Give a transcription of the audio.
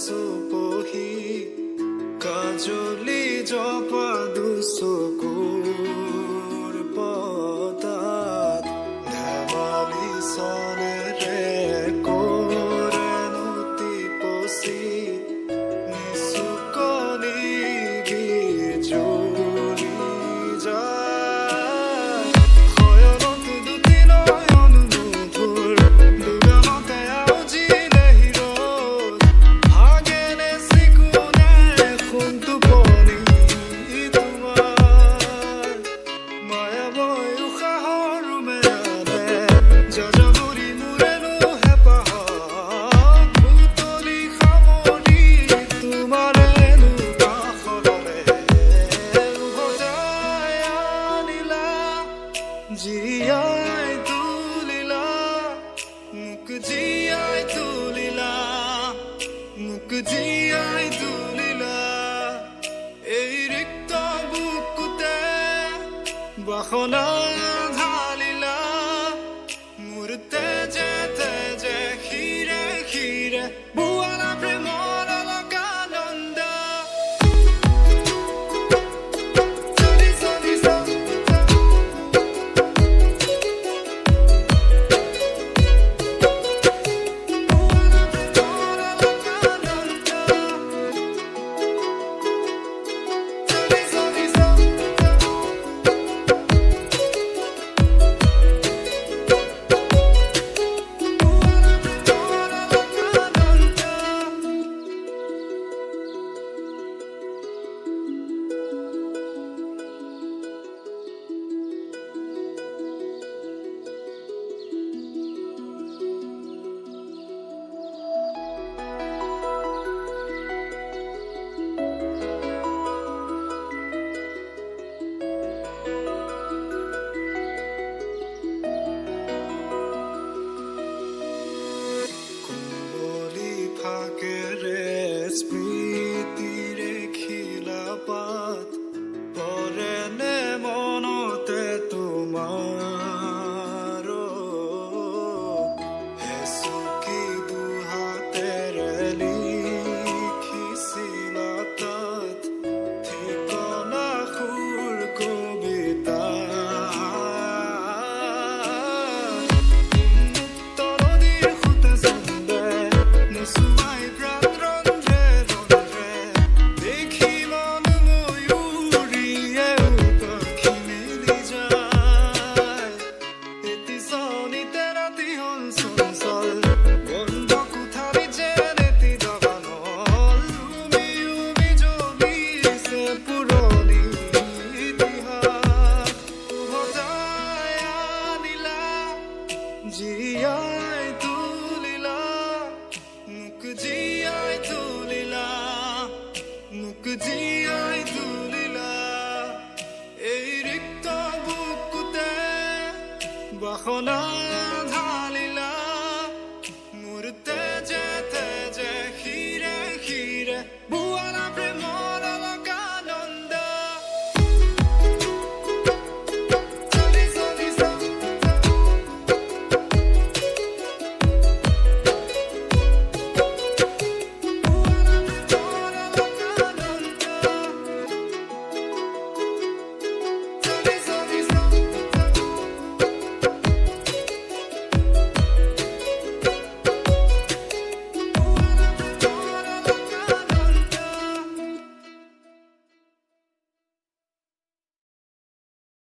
পহি কাজলি জপা দুচকুৰ পতাত ধেমালি চনেৰে কৰেনো টিপচি নিচুকনি বিজুলি যায় শয়নত দুটি নয়ন মধুৰ দুগামতে আউজিলে হিৰত ভাগেনে চিকুনে সোণ টোপনি তোমাৰ মায়াময় উশাহৰ মেয়াদে যজবুৰি মোৰেনো হেঁপাহত বুটলি সামৰি তোমাৰেনো কাষলৈ উভতাই আনিলা জীয়াই তুলিলা মোক জীয়াই তুলিলা মোক জীয়াই তুলিলা এই ৰিক্ত বুকুতে বাসনা ঢালিলা মোৰ তেজে তেজে শিৰে শিৰে বোৱালা প্ৰেমৰ অলকানন্দ চলি চলি চলি কুমলি ফাকেৰে স্মৃতিৰে খিলাপাত পৰেনে মনতে তোমাৰ হেচুকি দুহাতেৰে লিখিছিলা তাত ঠিকনা সুৰ কবিতা তনদীৰ সুতে চন্দে নুচুমাই প্ৰাণ ৰন্ধ্ৰে ৰন্ধ্ৰে দেখি মন ময়ূৰীয়ে পাখি মেলি যায় এটি চনিতে ৰাতি হ'ল চঞ্চল বন্ধ কোঠালি যেন এটি দবানল উমি উমি জ্বলিছে পুৰণি ইতিহাস উভতাই আনিলা জীয়াই তুলিলা মোক জীয়াই তুলিলা মোক জীয়াই তুলিলা এই ৰিক্ত বুকুতে বাসনা